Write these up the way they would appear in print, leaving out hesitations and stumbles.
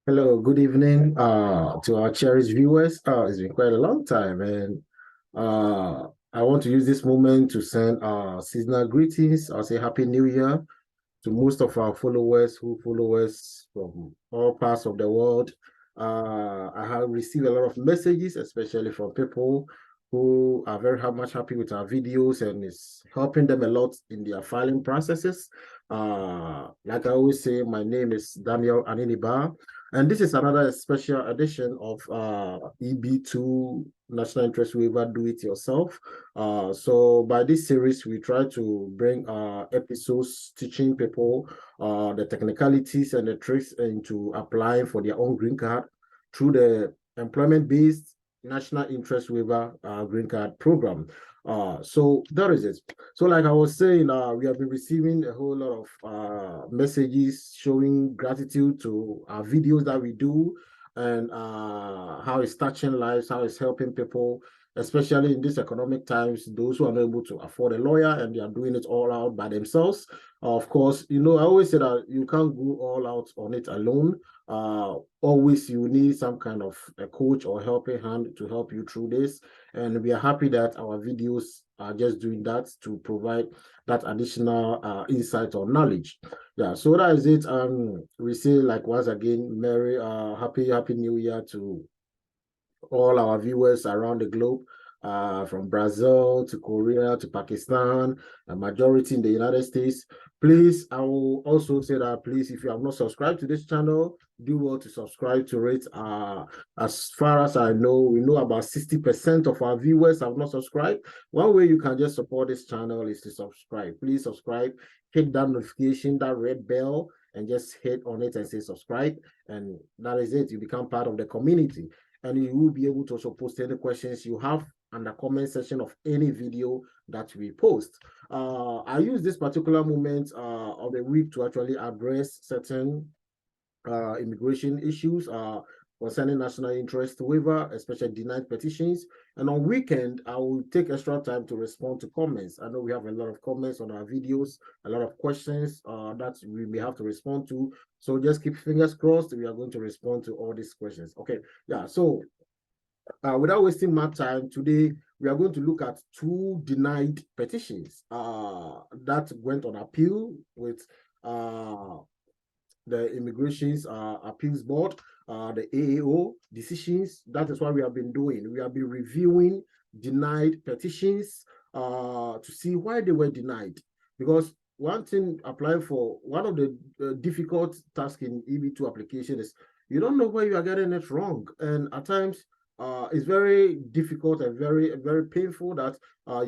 Hello, good evening to our cherished viewers. It's been quite a long time, and I want to use this moment to send seasonal greetings. I'll say Happy New Year to most of our followers who follow us from all parts of the world. I have received a lot of messages, especially from people who are very much happy with our videos and it's helping them a lot in their filing processes. Like I always say, my name is Daniel Aniniba, and this is another special edition of EB2 National Interest Waiver Do It Yourself. So by this series, we try to bring episodes teaching people the technicalities and the tricks into applying for their own green card through the employment-based National Interest Waiver green card program. So that is it. So like I was saying, we have been receiving a whole lot of messages showing gratitude to our videos that we do and how it's touching lives, how it's helping people, especially in these economic times, those who are not able to afford a lawyer and they are doing it all out by themselves. Of course, I always say that you can't go all out on it alone. Always you need some kind of a coach or helping hand to help you through this. And we are happy that our videos are just doing that to provide that additional insight or knowledge. Yeah, so that is it. We say like once again, Merry Happy New Year to all our viewers around the globe, from Brazil to Korea to Pakistan, a majority in the United States. Please, I will also say that please, if you have not subscribed to this channel, do well to subscribe to it. As far as I know, we know about 60% of our viewers have not subscribed. One way you can just support this channel is to subscribe. Please subscribe, hit that notification, that red bell, and just hit on it and say subscribe. And that is it. You become part of the community and you will be able to also post any questions you have in the comment section of any video that we post. I use this particular moment of the week to actually address certain immigration issues concerning national interest waiver, especially denied petitions. And on weekend, I will take extra time to respond to comments. I know we have a lot of comments on our videos, a lot of questions that we may have to respond to. So just keep fingers crossed. We are going to respond to all these questions. Okay, yeah. So without wasting my time, today we are going to look at two denied petitions that went on appeal with the Immigrations Appeals Board, the AAO decisions. That is what we have been doing. We have been reviewing denied petitions to see why they were denied. Because one thing applying for one of the difficult tasks in EB2 application is you don't know where you are getting it wrong. And at times, it's very difficult and very painful that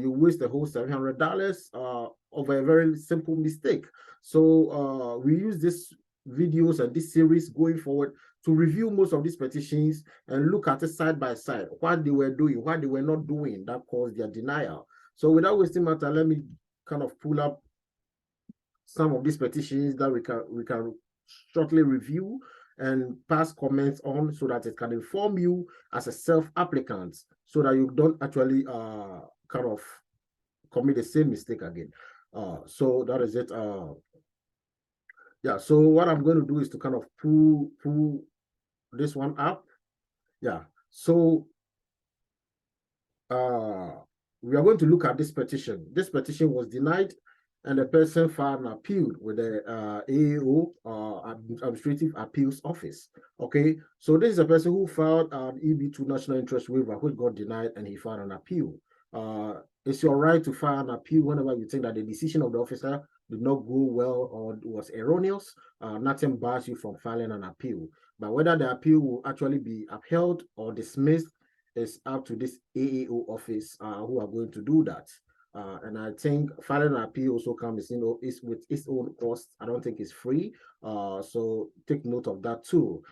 you waste the whole $700 over a very simple mistake. So we use this videos and this series going forward to review most of these petitions and look at it side by side, what they were doing, what they were not doing that caused their denial. So without wasting my time, let me kind of pull up some of these petitions that we can shortly review and pass comments on so that it can inform you as a self-applicant so that you don't actually kind of commit the same mistake again. So that is it. Yeah, so what I'm going to do is to kind of pull this one up. Yeah, so we are going to look at this petition. This petition was denied and the person filed an appeal with the AAO, Administrative Appeals Office. Okay, so this is a person who filed an EB2 National Interest Waiver, which got denied, and he filed an appeal. It's your right to file an appeal whenever you think that the decision of the officer did not go well or was erroneous. Nothing bars you from filing an appeal. But whether the appeal will actually be upheld or dismissed is up to this AAO office who are going to do that. And I think filing an appeal also comes, is with its own cost. I don't think it's free. So take note of that too.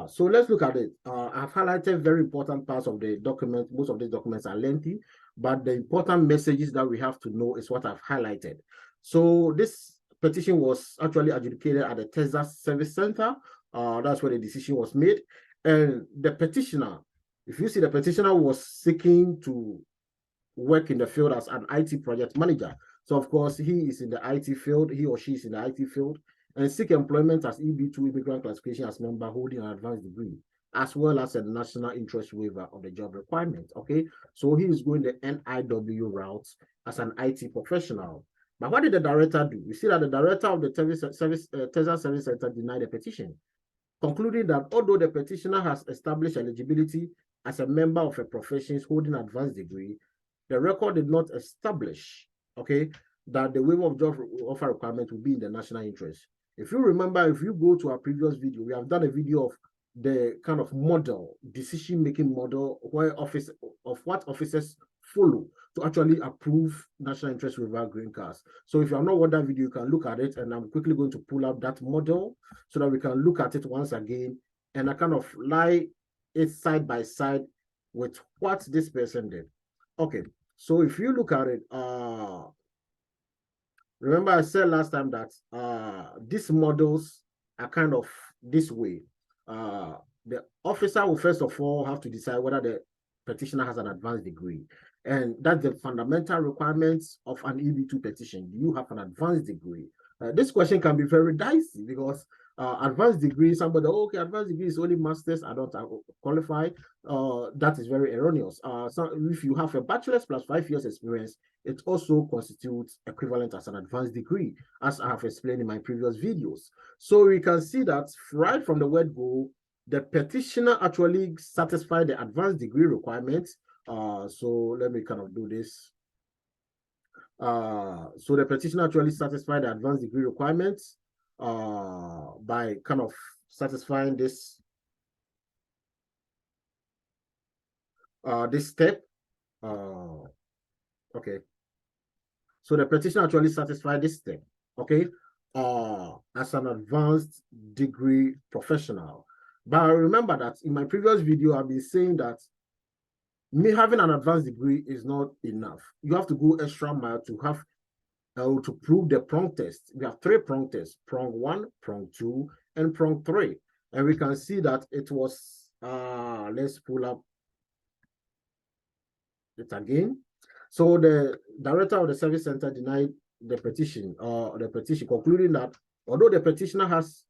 So let's look at it. I've highlighted very important parts of the document. Most of these documents are lengthy, but the important messages that we have to know is what I've highlighted. So this petition was actually adjudicated at the Texas Service Center. That's where the decision was made. And the petitioner, if you see, the petitioner was seeking to work in the field as an IT project manager. So of course, he is in the IT field, he or she is in the IT field, and seek employment as EB2 immigrant classification as member holding an advanced degree, as well as a national interest waiver of the job requirement. Okay, so he is going the NIW route as an IT professional. But what did the director do? You see that the director of the Texas Service Center denied the petition, concluding that although the petitioner has established eligibility as a member of a profession holding an advanced degree, the record did not establish, okay, that the waiver of job offer requirement will be in the national interest. If you remember, if you go to our previous video, we have done a video of the kind of model, decision-making model, where what officers follow to actually approve national interest waiver green cards. So if you have not watched that video, you can look at it, and I'm quickly going to pull up that model so that we can look at it once again, and I kind of lie it side by side with what this person did. Okay, so if you look at it, remember I said last time that these models are kind of this way. The officer will first of all have to decide whether the petitioner has an advanced degree. And that's the fundamental requirements of an EB2 petition. Do you have an advanced degree? This question can be very dicey because advanced degree, somebody, okay, advanced degree is only master's, I don't qualify. That is very erroneous. So if you have a bachelor's plus 5 years experience, it also constitutes equivalent as an advanced degree, as I have explained in my previous videos. So we can see that right from the word go, the petitioner actually satisfied the advanced degree requirements. So let me kind of do this. So the petitioner actually satisfied the advanced degree requirements by kind of satisfying this this step. Okay. So the petitioner actually satisfied this step, okay, as an advanced degree professional. But remember that in my previous video, I've been saying that me having an advanced degree is not enough. You have to go extra mile to have to prove the prong test. We have 3 prong tests: prong 1, prong 2, and prong 3. And we can see that it was let's pull up it again. So the director of the service center denied the petition, concluding that although the petitioner has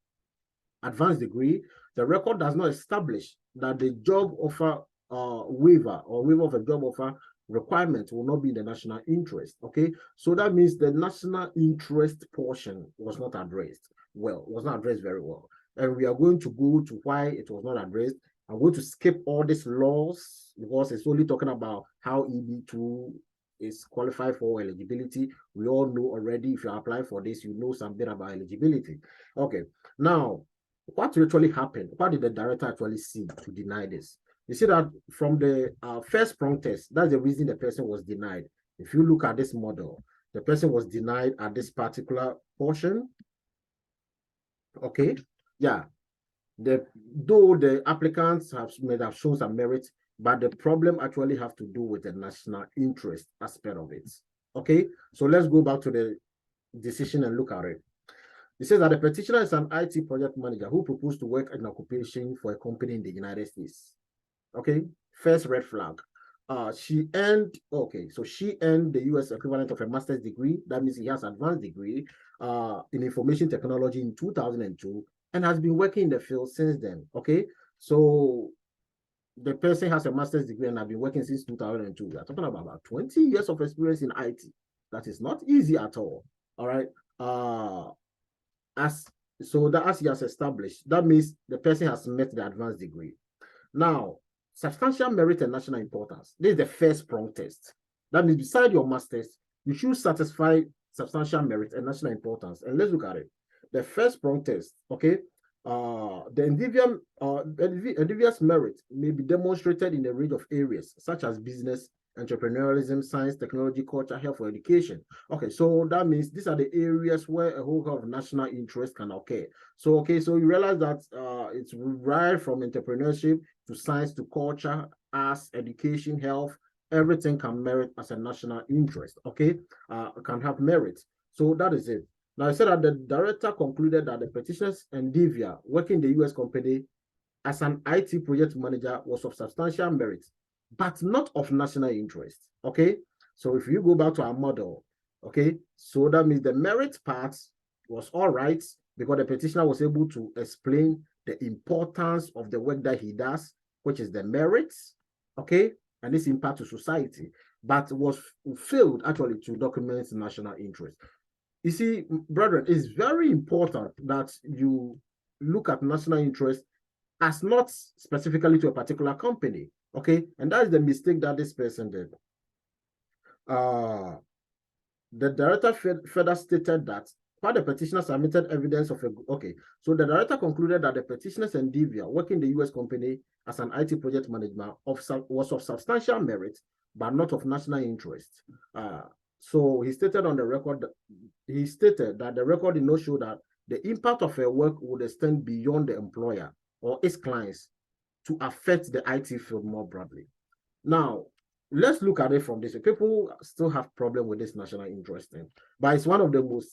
advanced degree, the record does not establish that the job offer waiver or waiver of a job offer requirement will not be in the national interest. Okay, so that means the national interest portion was not addressed very well. And we are going to go to why it was not addressed. I'm going to skip all these laws because it's only talking about how EB2 is qualified for eligibility. We all know already, if you apply for this, you know something about eligibility. Okay, now what actually happened? What did the director actually see to deny this? You see that from the first prong test, that's the reason the person was denied. If you look at this model, the person was denied at this particular portion. Okay, yeah. Though the applicants may have shown some merit, but the problem actually have to do with the national interest aspect of it. Okay, so let's go back to the decision and look at it. It says that the petitioner is an IT project manager who proposed to work in occupation for a company in the United States. Okay, first red flag. She earned the US equivalent of a master's degree. That means he has advanced degree in information technology in 2002 and has been working in the field since then. Okay, so the person has a master's degree and has been working since 2002. We are talking about 20 years of experience in IT. That is not easy at all. All right. As he has established, that means the person has met the advanced degree. Now, substantial merit and national importance. This is the first prong test. That means beside your master's, you should satisfy substantial merit and national importance. And let's look at it. The first prong test, okay, the individual's merit may be demonstrated in a range of areas such as business, entrepreneurialism, science, technology, culture, health, or education. Okay, so that means these are the areas where a whole lot of national interest can occur. So, okay, so you realize that it's right from entrepreneurship to science to culture, arts, education, health, everything can merit as a national interest, okay? Can have merit. So that is it. Now, I said that the director concluded that the petitioner's endeavor working in the US company as an IT project manager was of substantial merit, but not of national interest, okay? So if you go back to our model, okay, so that means the merit part was all right, because the petitioner was able to explain the importance of the work that he does, which is the merits, okay, and its impact to society, but was failed actually to document national interest. You see, brethren, it's very important that you look at national interest as not specifically to a particular company, okay? And that is the mistake that this person did. The director further stated that while the petitioner submitted evidence of so the director concluded that the petitioner's endeavor working the U.S. company as an IT project manager was of substantial merit, but not of national interest. So he stated on the record that the record did not show that the impact of her work would extend beyond the employer or its clients to affect the IT field more broadly. Now, let's look at it from this way. People still have problem with this national interest thing, but it's one of the most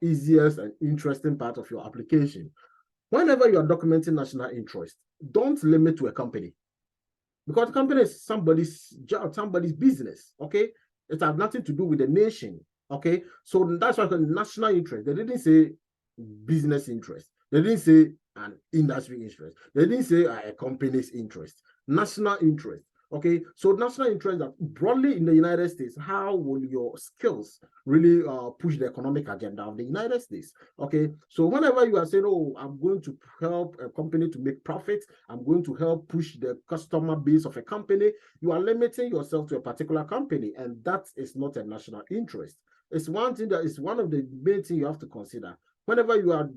easiest and interesting part of your application. Whenever you are documenting national interest, don't limit to a company, because the company is somebody's job, somebody's business, okay? It has nothing to do with the nation, okay? So that's why national interest, they didn't say business interest. They didn't say an industry interest. They didn't say a company's interest. National interest. Okay, so national interest that broadly in the United States, how will your skills really push the economic agenda of the United States? Okay, so whenever you are saying, oh, I'm going to help a company to make profits, I'm going to help push the customer base of a company, you are limiting yourself to a particular company, and that is not a national interest. It's one thing that is one of the main things you have to consider. Whenever you are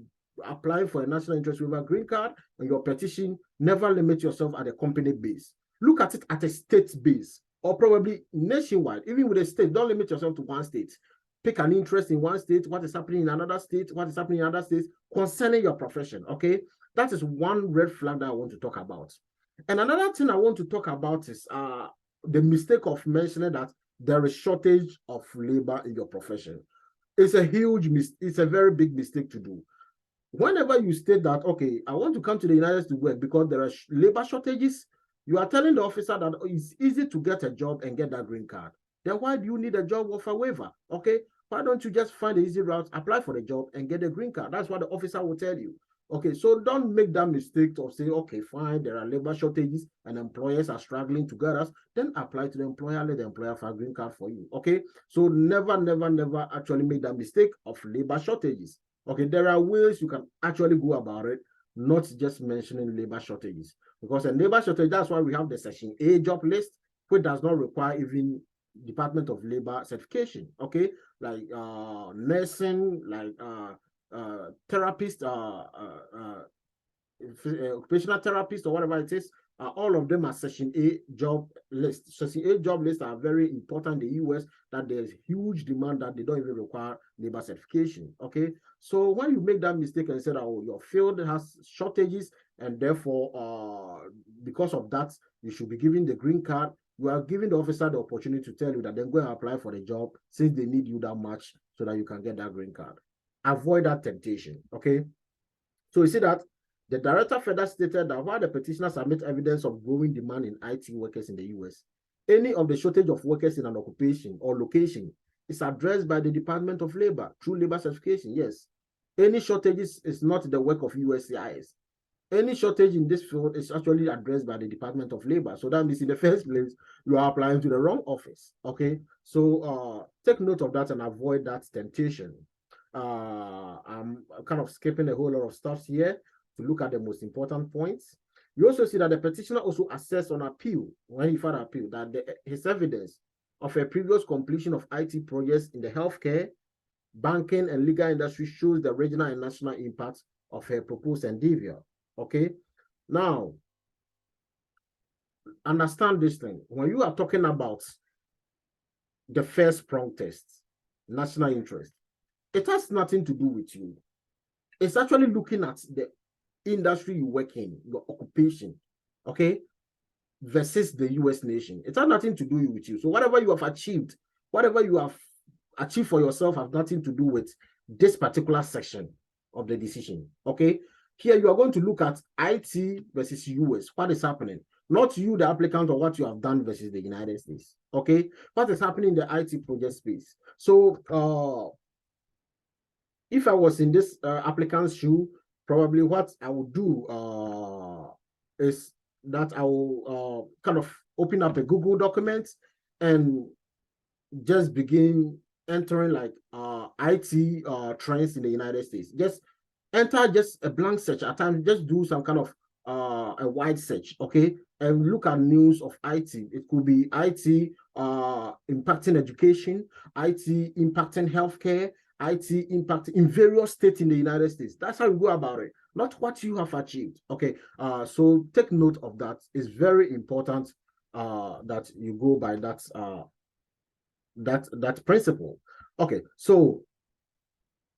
applying for a national interest waiver green card and your petition, never limit yourself at a company base. Look at it at a state base or probably nationwide. Even with a state, don't limit yourself to one state. Pick an interest in one state, what is happening in another state, what is happening in other states concerning your profession, okay? That is one red flag that I want to talk about. And another thing I want to talk about is the mistake of mentioning that there is shortage of labor in your profession. It's a huge mistake. It's a very big mistake to do. Whenever you state that, okay, I want to come to the United States to work because there are labor shortages, you are telling the officer that it's easy to get a job and get that green card. Then why do you need a job offer waiver? Okay, why don't you just find the easy route, apply for the job and get a green card? That's what the officer will tell you. Okay, so don't make that mistake of saying, okay, fine, there are labor shortages and employers are struggling to get us. Then apply to the employer, let the employer file a green card for you. Okay, so never, never, never actually make that mistake of labor shortages. Okay, there are ways you can actually go about it, not just mentioning labor shortages. Because a labor shortage, that's why we have the Section A job list, which does not require even Department of Labor certification, okay? Like nursing, like therapist, occupational therapist, or whatever it is, all of them are Section A job lists. Section A job lists are very important in the US, that there's huge demand that they don't even require labor certification, okay? So when you make that mistake and say that, oh, your field has shortages and therefore, because of that, you should be given the green card, you are giving the officer the opportunity to tell you that then go and apply for the job since they need you that much so that you can get that green card. Avoid that temptation, okay? So you see that the director further stated that while the petitioner submit evidence of growing demand in IT workers in the US, any of the shortage of workers in an occupation or location is addressed by the Department of Labor through labor certification. Yes, any shortages is not the work of USCIS. Any shortage in this field is actually addressed by the Department of Labor. So that means in the first place, you are applying to the wrong office, okay? So take note of that and avoid that temptation. I'm kind of skipping a whole lot of stuff here to look at the most important points. You also see that the petitioner also assessed on appeal, when he filed appeal, that his evidence of a previous completion of IT projects in the healthcare, banking, and legal industry shows the regional and national impact of her proposed endeavor. Okay, now understand this thing. When you are talking about the first prong test, national interest, it has nothing to do with you. It's actually looking at the industry you work in, your occupation, okay, versus the US nation. It has nothing to do with you. So whatever you have achieved for yourself has nothing to do with this particular section of the decision, okay? Here you are going to look at IT versus US. What is happening? Not you, the applicant, or what you have done versus the United States, okay? What is happening in the IT project space? So if I was in this applicant's shoe, probably what I would do is that I will kind of open up a Google document and just begin entering like IT trends in the United States. Just enter just a blank search at times, just do some kind of a wide search, okay? And look at news of IT. It could be IT impacting education, IT impacting healthcare, IT impacting in various states in the United States. That's how you go about it, not what you have achieved, okay? So take note of that. It's very important that you go by that principle. Okay, so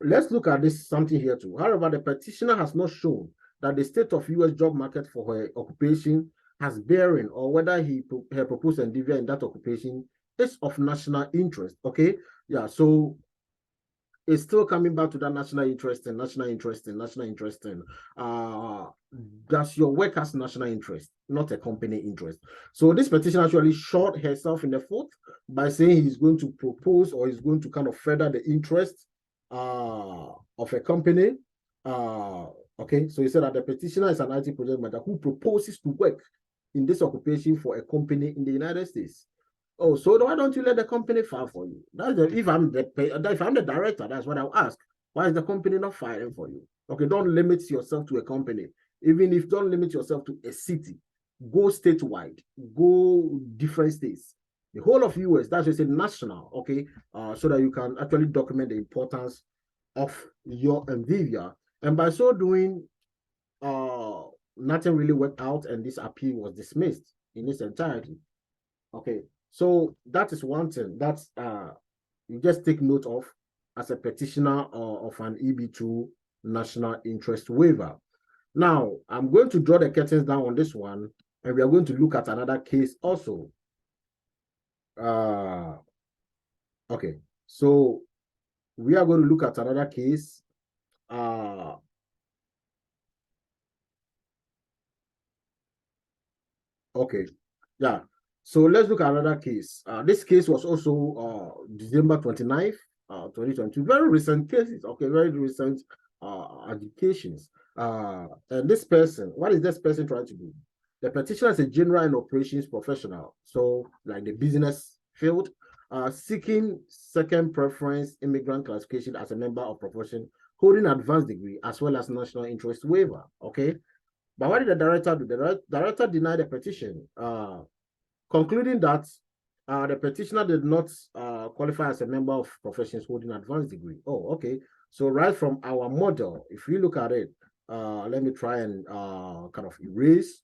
let's look at this something here too. However, the petitioner has not shown that the state of U.S. job market for her occupation has bearing, or whether her proposed endeavor in that occupation is of national interest. Okay, yeah. So it's still coming back to that national interest and national interest and national interest. And does your work has national interest, not a company interest? So this petition actually shot herself in the foot by saying he's going to propose, or he's going to kind of further the interest of a company. Okay, so he said that the petitioner is an IT project manager who proposes to work in this occupation for a company in the United States. Oh, so why don't you let the company file for you? If I'm the director, that's what I'll ask. Why is the company not filing for you? Okay, don't limit yourself to a company. Even if don't limit yourself to a city, go statewide, go different states. The whole of US, that's just a national, okay, so that you can actually document the importance of your endeavor. And by so doing, nothing really worked out, and this appeal was dismissed in its entirety. Okay, so that is one thing that you just take note of as a petitioner of an EB2 national interest waiver. Now, I'm going to draw the curtains down on this one, and we are going to look at another case also. Okay, so we are going to look at another case. Okay, yeah. So let's look at another case. This case was also December 29th, 2022. Very recent cases, okay, very recent adjudications. And this person, what is this person trying to do? The petitioner is a general and operations professional, so like the business field, seeking second preference immigrant classification as a member of profession, holding advanced degree as well as national interest waiver, okay? But what did the director do? The director denied the petition, concluding that the petitioner did not qualify as a member of professions holding advanced degree. Oh, okay. So right from our model, if we look at it, let me try and kind of erase.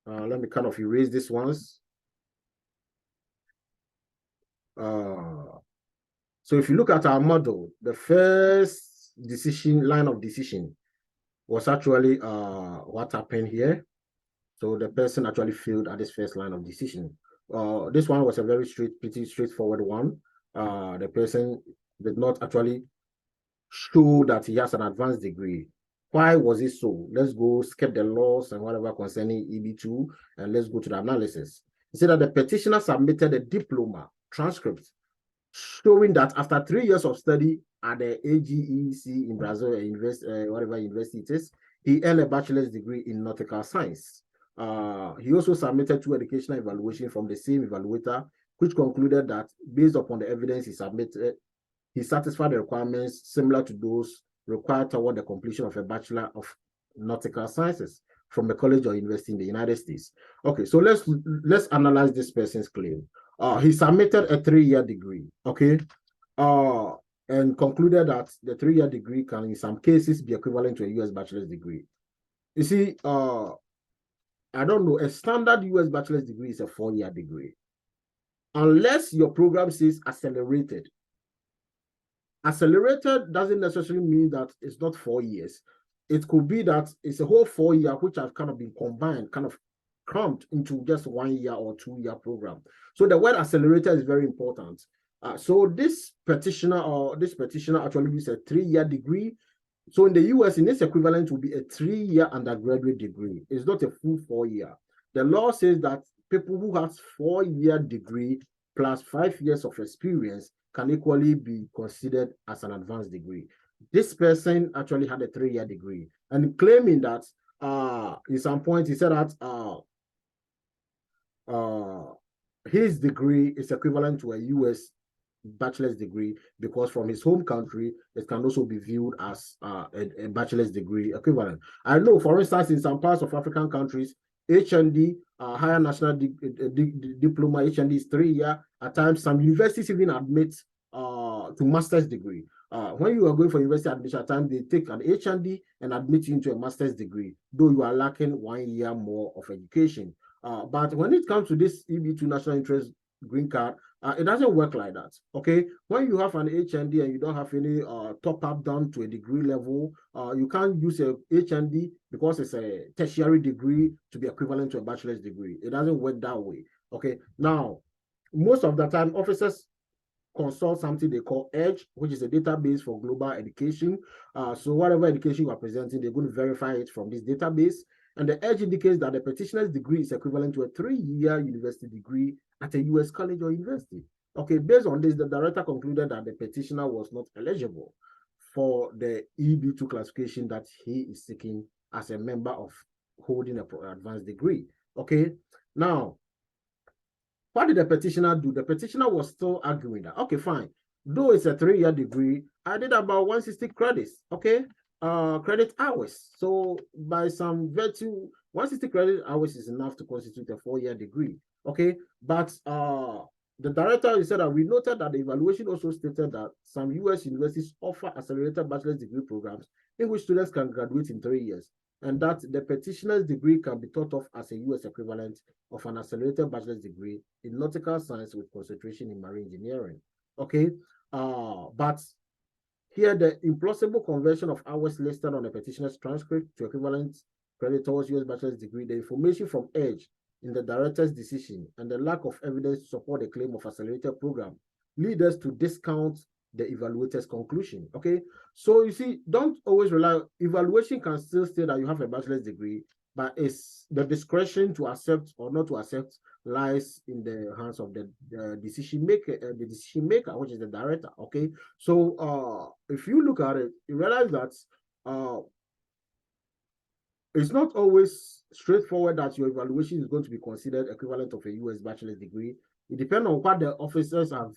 Let me kind of erase this ones. So if you look at our model, the first line of decision was actually what happened here. So the person actually failed at this first line of decision. This one was a very pretty straightforward one. The person did not actually show that he has an advanced degree. Why was it so? Let's go skip the laws and whatever concerning EB2, and let's go to the analysis. He said that the petitioner submitted a diploma transcript showing that after 3 years of study at the AGEC in Brazil, whatever university it is, he earned a bachelor's degree in nautical science. He also submitted 2 educational evaluations from the same evaluator, which concluded that based upon the evidence he submitted, he satisfied the requirements similar to those required toward the completion of a Bachelor of Nautical Sciences from a college or university in the United States. Okay, so let's analyze this person's claim. He submitted a 3-year degree, okay, and concluded that the 3-year degree can, in some cases, be equivalent to a U.S. bachelor's degree. You see, I don't know, a standard U.S. bachelor's degree is a 4-year degree. Unless your program says accelerated. Accelerated doesn't necessarily mean that it's not 4 years. It could be that it's a whole 4 year, which have kind of been combined, kind of cramped into just 1 year or 2-year program. So the word accelerated is very important. So this petitioner actually used a 3-year degree. So in the US, in its equivalent will be a 3-year undergraduate degree. It's not a full 4-year. The law says that people who have 4-year degree plus 5 years of experience can equally be considered as an advanced degree. This person actually had a 3-year degree and claiming that at some point he said that his degree is equivalent to a US bachelor's degree because from his home country, it can also be viewed as a bachelor's degree equivalent. I know, for instance, in some parts of African countries, HND, higher national diploma, HND is 3-year. At times, some universities even admit to master's degree. When you are going for university admission, at times they take an HND and admit you into a master's degree, though you are lacking 1 year more of education. But when it comes to this EB2 national interest green card, it doesn't work like that. Okay, when you have an HND and you don't have any top up done to a degree level, you can't use a HND because it's a tertiary degree to be equivalent to a bachelor's degree. It doesn't work that way. Okay, now most of the time officers consult something they call EDGE, which is a database for global education. So whatever education you are presenting, they're going to verify it from this database. And the EDGE indicates that the petitioner's degree is equivalent to a 3-year university degree at a US college or university. Okay, based on this, the director concluded that the petitioner was not eligible for the EB2 classification that he is seeking as a member of holding an advanced degree. Okay, now, what did the petitioner do? The petitioner was still arguing that, okay, fine, though it's a 3-year degree, I did about 160 credits, okay? Credit hours. So by some virtue, 160 credit hours is enough to constitute a 4-year degree, okay? But the director said that we noted that the evaluation also stated that some US universities offer accelerated bachelor's degree programs in which students can graduate in 3 years, and that the petitioner's degree can be thought of as a US equivalent of an accelerated bachelor's degree in nautical science with concentration in marine engineering. Okay, but here the implausible conversion of hours listed on the petitioner's transcript to equivalent credit towards US bachelor's degree, the information from EDGE in the director's decision, and the lack of evidence to support the claim of accelerated program lead us to discount the evaluator's conclusion. Okay, so you see, don't always rely. Evaluation can still say that you have a bachelor's degree, but it's the discretion to accept or not to accept lies in the hands of the decision maker, which is the director. Okay, so if you look at it, you realize that it's not always straightforward that your evaluation is going to be considered equivalent of a US bachelor's degree. It depends on what the officers have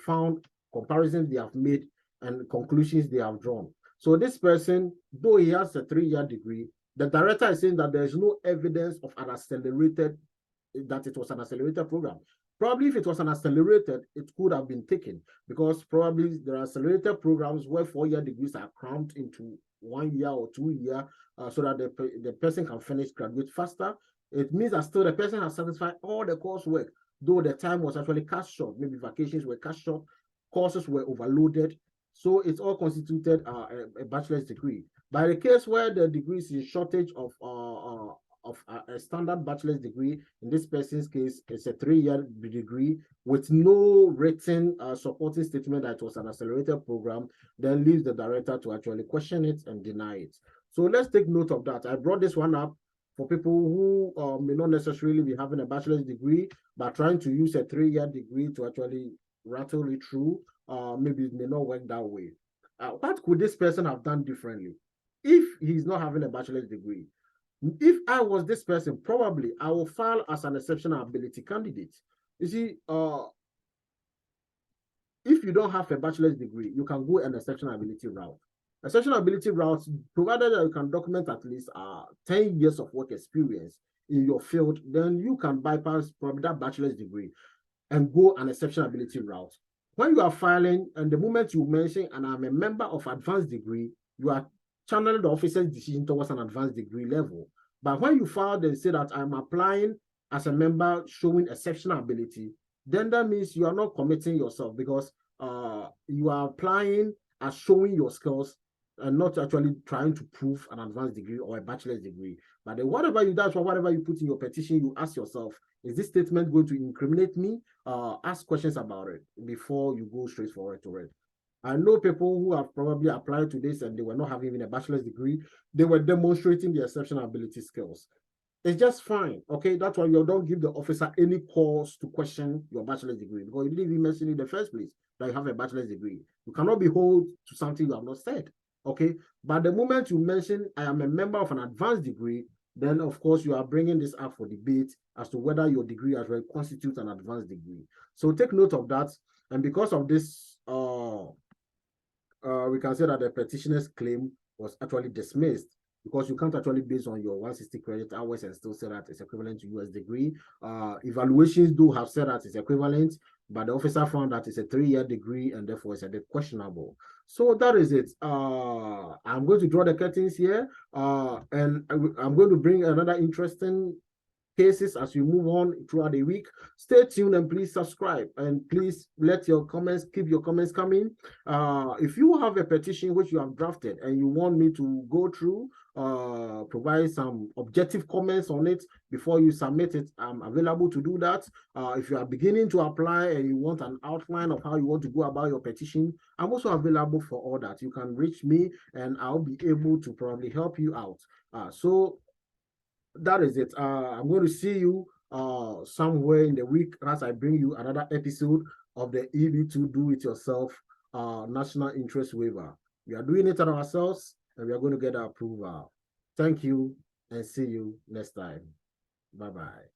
found, comparisons they have made, and conclusions they have drawn. So this person, though he has a 3-year degree, the director is saying that there's no evidence of that it was an accelerated program. Probably if it was an accelerated, it could have been taken, because probably there are accelerated programs where 4-year degrees are crammed into 1 year or 2 year, so that the person can graduate faster. It means that still the person has satisfied all the coursework, though the time was actually cut short. Maybe vacations were cut short, courses were overloaded. So it's all constituted a bachelor's degree. By the case where the degree is in shortage of a standard bachelor's degree, in this person's case, it's a 3-year degree with no written supporting statement that it was an accelerated program, then leaves the director to actually question it and deny it. So let's take note of that. I brought this one up for people who may not necessarily be having a bachelor's degree, but trying to use a 3-year degree to actually rattle it through. Maybe it may not work that way. What could this person have done differently if he's not having a bachelor's degree? If I was this person, probably I will file as an exceptional ability candidate. You see, if you don't have a bachelor's degree, you can go an exceptional ability route. Exceptional ability routes, provided that you can document at least 10 years of work experience in your field, then you can bypass probably that bachelor's degree and go an exceptional ability route. When you are filing, and the moment you mention, and I'm a member of advanced degree, you are channeling the officer's decision towards an advanced degree level. But when you file and say that I'm applying as a member showing exceptional ability, then that means you are not committing yourself, because you are applying as showing your skills and not actually trying to prove an advanced degree or a bachelor's degree. But then whatever you do, whatever you put in your petition, you ask yourself, is this statement going to incriminate me? Ask questions about it before you go straight forward to it. I know people who have probably applied to this and they were not having even a bachelor's degree. They were demonstrating the exceptional ability skills. It's just fine, okay? That's why you don't give the officer any cause to question your bachelor's degree, because you didn't even mention it in the first place. that you have a bachelor's degree. You cannot be held to something you have not said. Okay. But the moment you mention, I am a member of an advanced degree, then of course you are bringing this up for debate as to whether your degree as well constitutes an advanced degree. So take note of that. And because of this, we can say that the petitioner's claim was actually dismissed, because you can't actually base on your 160 credit hours and still say that it's equivalent to US degree. Evaluations do have said that it's equivalent, but the officer found that it's a 3-year degree and therefore it's a bit questionable. So that is it. I'm going to draw the curtains here, and I'm going to bring another interesting cases as you move on throughout the week. Stay tuned and please subscribe, and please let your comments, keep your comments coming. If you have a petition which you have drafted and you want me to go through, provide some objective comments on it before you submit it, I'm available to do that. If you are beginning to apply and you want an outline of how you want to go about your petition, I'm also available for all that. You can reach me and I'll be able to probably help you out. So that is it. I'm going to see you somewhere in the week as I bring you another episode of the EB2 Do-It-Yourself National Interest Waiver. We are doing it ourselves and we are going to get our approval. Thank you and see you next time. Bye-bye.